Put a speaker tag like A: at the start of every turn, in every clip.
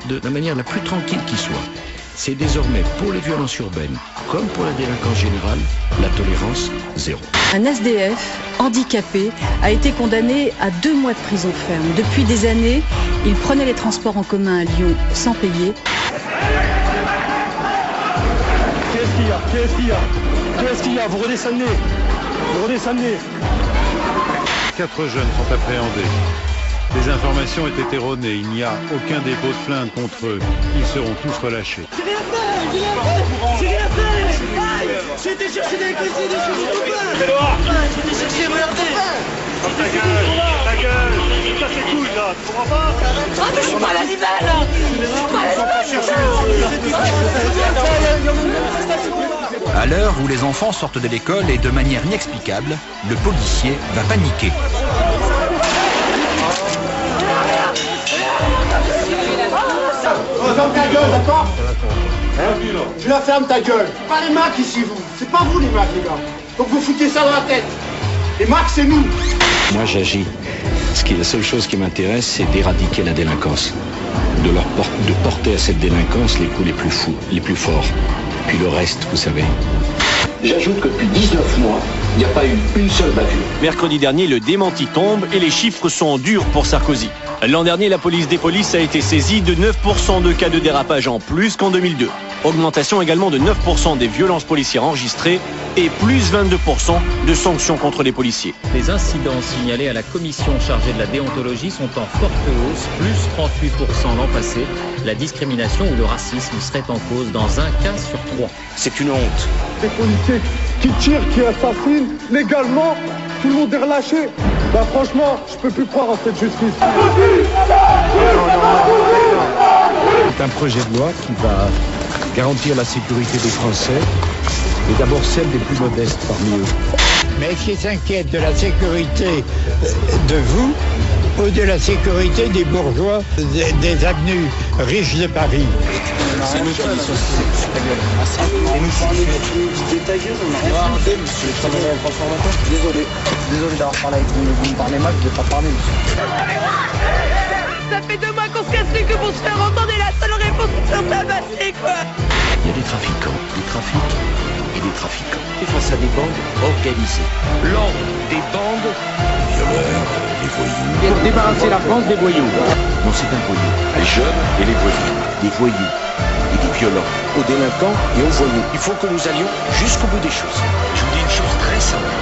A: de la manière la plus tranquille qui soit. C'est désormais pour les violences urbaines, comme pour la délinquance générale, la tolérance zéro.
B: Un SDF handicapé a été condamné à 2 mois de prison ferme. Depuis des années, il prenait les transports en commun à Lyon sans payer.
C: Qu'est-ce qu'il y a Vous redescendez.
D: 4 jeunes sont appréhendés. Les informations étaient erronées. Il n'y a aucun dépôt de plainte contre eux. Ils seront tous relâchés.
E: J'ai rien fait J'ai été chercher des cuisines chez mon copain. J'ai été chercher mon
C: Ta gueule Ça c'est cool là, tu comprends pas
E: Ah mais je suis pas à l'animal.
F: À l'heure où les enfants sortent de l'école et de manière inexplicable, le policier va paniquer.
G: Ferme ta gueule, d'accord? Tu la fermes ta gueule. C'est pas les Macs ici, vous. C'est pas vous les Macs, les gars. Donc vous foutez ça dans la tête. Les Macs, c'est nous.
A: Moi, j'agis. La seule chose qui m'intéresse, c'est d'éradiquer la délinquance. De porter à cette délinquance les coups les plus fous, les plus forts. Puis le reste, vous savez.
H: J'ajoute que depuis 19 mois, il n'y a pas eu une seule bavure.
I: Mercredi dernier, le démenti tombe et les chiffres sont durs pour Sarkozy. L'an dernier, la police des polices a été saisie de 9% de cas de dérapage en plus qu'en 2002. Augmentation également de 9% des violences policières enregistrées et plus 22% de sanctions contre les policiers.
J: Les incidents signalés à la commission chargée de la déontologie sont en forte hausse, plus 38% l'an passé. La discrimination ou le racisme serait en cause dans 1 cas sur 3.
A: C'est une honte.
G: Les policiers qui tirent, qui assassinent légalement, tout le monde est relâché. Bah franchement, je peux plus croire en cette justice.
K: C'est un projet de loi qui va garantir la sécurité des Français et d'abord celle des plus modestes parmi eux.
L: Mais est-ce qu'ils s'inquiètent de la sécurité de vous ou de la sécurité des bourgeois des avenues riches de Paris?
M: C'est nous qui c'est ta gueule. Et nous, c'est ta gueule, on a rien fait, monsieur. Désolé d'avoir parlé avec vous. Vous me parlez mal, je ne vais pas parler, monsieur.
E: Ça fait 2 mois qu'on se casse les que pour se faire entendre et la seule réponse c'est de tabasser, quoi.
A: Il y a des trafiquants, des trafics et des trafiquants. Et face à des bandes organisées. L'ordre des bandes, les violeurs, les voyous.
F: Débarrasser la France des voyous.
A: Non, c'est un voyou. Les jeunes et les voyous. Des voyous et des violents. Aux délinquants et aux voyous. Il faut que nous allions jusqu'au bout des choses. Je vous dis une chose très simple.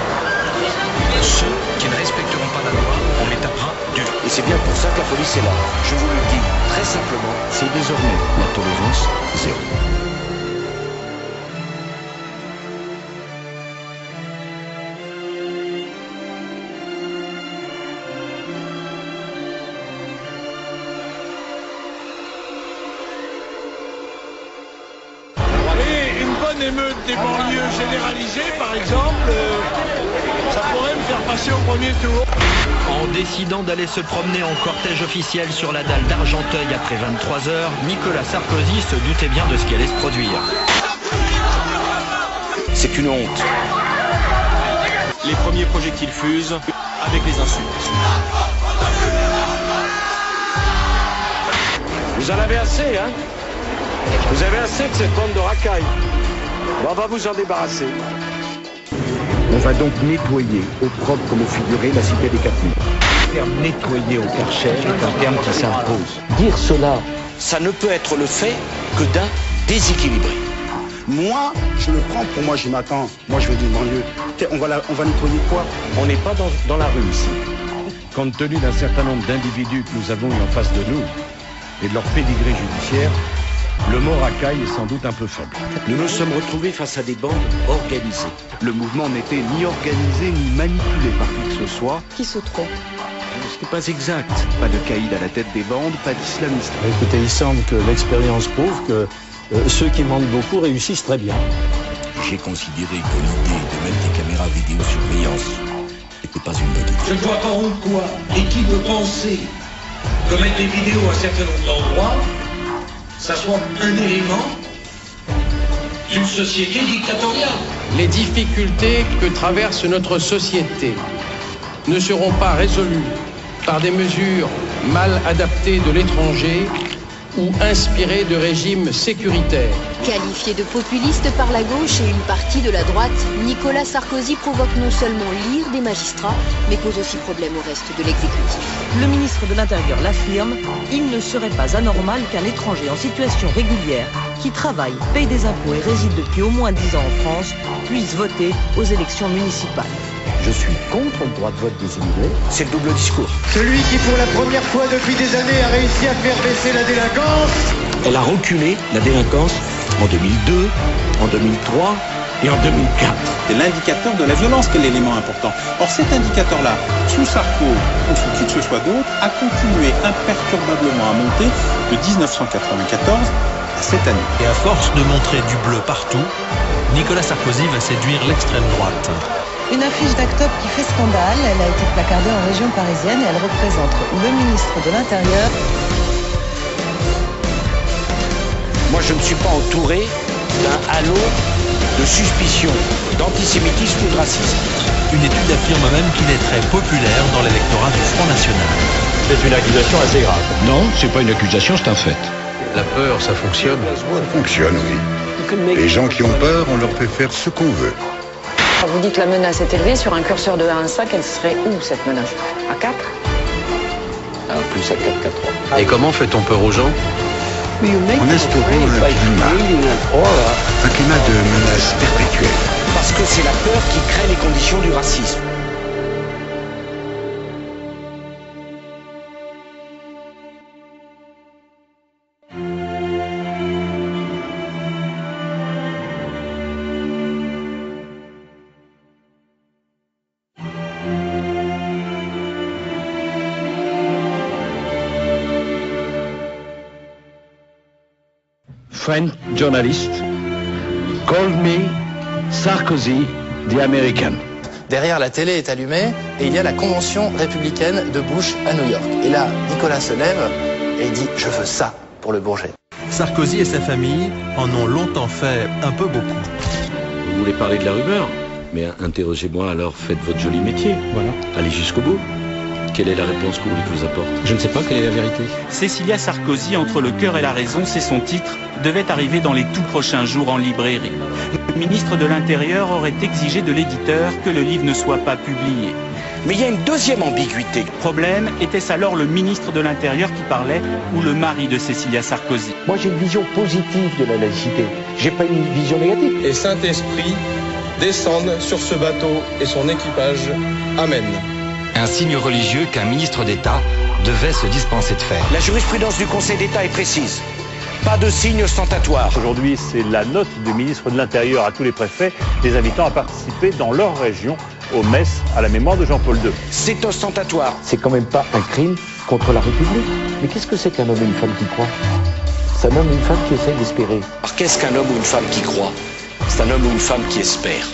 A: Ceux qui ne respecteront pas la loi, on les tapera dur. Et c'est bien pour ça que la police est là. Je vous le dis très simplement, c'est désormais la tolérance zéro.
C: Et une bonne émeute des banlieues généralisée, par exemple, ça pourrait me faire passer au premier tour.
N: En décidant d'aller se promener en cortège officiel sur la dalle d'Argenteuil après 23 heures, Nicolas Sarkozy se doutait bien de ce qui allait se produire.
A: C'est une honte.
I: Les premiers projectiles fusent avec les insultes.
C: Vous en avez assez, hein? Vous avez assez de cette bande de racailles. On va vous en débarrasser.
K: On va donc nettoyer, au propre comme au figuré, la cité des 4000. Le terme nettoyer au Karcher est un terme qui s'impose.
A: Dire cela, ça ne peut être le fait que d'un déséquilibré.
G: Moi, je le prends pour moi, je m'attends. Moi, je vais d'une banlieue. On va nettoyer quoi?
A: On n'est pas dans la rue ici.
K: Compte tenu d'un certain nombre d'individus que nous avons eu en face de nous et de leur pédigré judiciaire, le mot racaille est sans doute un peu faible.
A: Nous nous sommes retrouvés face à des bandes organisées.
O: Le mouvement n'était ni organisé ni manipulé par qui que ce soit.
B: Qui se trompe?
O: Ce n'est pas exact. Pas de caïd à la tête des bandes, pas d'islamistes.
P: Écoutez, il semble que l'expérience prouve que ceux qui mentent beaucoup réussissent très bien.
A: J'ai considéré que l'idée de mettre des caméras vidéosurveillance n'était pas une bonne idée.
Q: Je ne vois pas en quoi et qui peut penser que mettre des vidéos à un certain nombre d'endroits, ça soit un élément d'une société dictatoriale.
R: Les difficultés que traverse notre société ne seront pas résolues par des mesures mal adaptées de l'étranger, ou inspiré de régimes sécuritaires.
S: Qualifié de populiste par la gauche et une partie de la droite, Nicolas Sarkozy provoque non seulement l'ire des magistrats, mais pose aussi problème au reste de l'exécutif.
T: Le ministre de l'Intérieur l'affirme, il ne serait pas anormal qu'un étranger en situation régulière, qui travaille, paye des impôts et réside depuis au moins 10 ans en France, puisse voter aux élections municipales.
K: Je suis contre le droit de vote des immigrés.
A: C'est le double discours.
G: Celui qui pour la première fois depuis des années a réussi à faire baisser la délinquance.
A: Elle a reculé, la délinquance, en 2002, en 2003 et en 2004.
U: C'est l'indicateur de la violence qui est l'élément important. Or cet indicateur-là, sous Sarko ou sous qui que ce soit d'autre, a continué imperturbablement à monter de 1994 à cette année.
N: Et à force de montrer du bleu partout, Nicolas Sarkozy va séduire l'extrême droite.
T: Une affiche d'Actop qui fait scandale, elle a été placardée en région parisienne et elle représente le ministre de l'Intérieur.
A: Moi, je ne suis pas entouré d'un halo de suspicion, d'antisémitisme ou de racisme.
N: Une étude affirme même qu'il est très populaire dans l'électorat du Front National.
P: C'est une accusation assez grave.
K: Non, c'est pas une accusation, c'est un fait.
P: La peur, ça fonctionne.
V: Ça fonctionne, oui. Les gens qui ont peur, on leur fait faire ce qu'on veut.
W: Vous dites que la menace est élevée, sur un curseur de 1 à 5, elle serait où cette menace? À 4?
H: Plus à 4 qu'à 3.
P: Et comment fait-on peur aux gens?
V: En instaurant un climat de menace perpétuelle.
A: Parce que c'est la peur qui crée les conditions du racisme.
K: French journalist called me Sarkozy the American.
X: Derrière, la télé est allumée et il y a la convention républicaine de Bush à New York. Et là, Nicolas se lève et il dit « Je veux ça pour le Bourget ».
N: Sarkozy et sa famille en ont longtemps fait un peu beaucoup.
Y: Vous voulez parler de la rumeur? Mais interrogez-moi alors, faites votre joli métier. Voilà. Allez jusqu'au bout. Quelle est la réponse que vous voulez que je vous apporte?
K: Je ne sais pas quelle est la vérité.
I: Cécilia Sarkozy, entre le cœur et la raison, c'est son titre, devait arriver dans les tout prochains jours en librairie. Le ministre de l'Intérieur aurait exigé de l'éditeur que le livre ne soit pas publié.
A: Mais il y a une deuxième ambiguïté.
I: Problème, était-ce alors le ministre de l'Intérieur qui parlait ou le mari de Cécilia Sarkozy?
K: Moi, j'ai une vision positive de la laïcité. J'ai pas une vision négative.
Z: Et Saint-Esprit descende sur ce bateau et son équipage. Amen.
F: Un signe religieux qu'un ministre d'État devait se dispenser de faire.
A: La jurisprudence du Conseil d'État est précise. Pas de signe ostentatoire.
D: Aujourd'hui, c'est la note du ministre de l'Intérieur à tous les préfets, les invitant à participer dans leur région aux messes à la mémoire de Jean-Paul II.
A: C'est ostentatoire.
K: C'est quand même pas un crime contre la République. Mais qu'est-ce que c'est qu'un homme et une femme qui croient? C'est un homme et une femme qui essaient d'espérer.
A: Alors qu'est-ce qu'un homme ou une femme qui croit? C'est un homme ou une femme qui espère.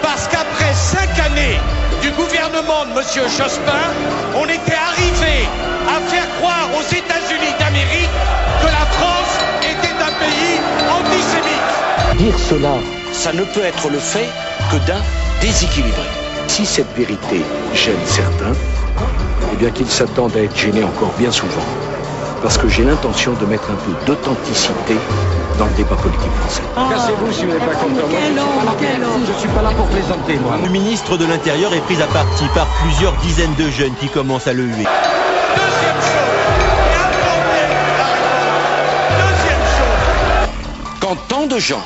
C: Parce qu'après 5 années du gouvernement de M. Jospin, on était arrivé à faire croire aux États-Unis d'Amérique que la France était un pays antisémite.
K: Dire cela,
A: ça ne peut être le fait que d'un déséquilibré.
K: Si cette vérité gêne certains, eh bien qu'ils s'attendent à être gênés encore bien souvent. Parce que j'ai l'intention de mettre un peu d'authenticité dans le débat politique français.
P: Cassez-vous si vous n'êtes pas content.
K: Je suis pas là pour plaisanter, moi.
I: Le ministre de l'Intérieur est pris à partie par plusieurs dizaines de jeunes qui commencent à le huer.
C: Deuxième chose,
A: quand tant de gens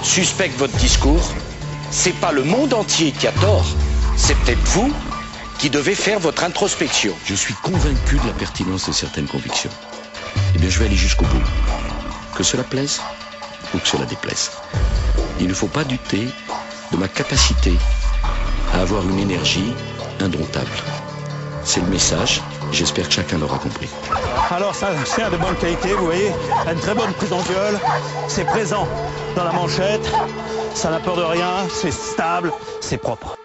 A: suspectent votre discours, c'est pas le monde entier qui a tort, c'est peut-être vous qui devez faire votre introspection.
Y: Je suis convaincu de la pertinence de certaines convictions. Eh bien, je vais aller jusqu'au bout. Que cela plaise ou que cela déplaise. Il ne faut pas douter de ma capacité à avoir une énergie indomptable. C'est le message, j'espère que chacun l'aura compris.
I: Alors ça, c'est un de bonne qualité, vous voyez, une très bonne prise en gueule, c'est présent dans la manchette, ça n'a peur de rien, c'est stable, c'est propre.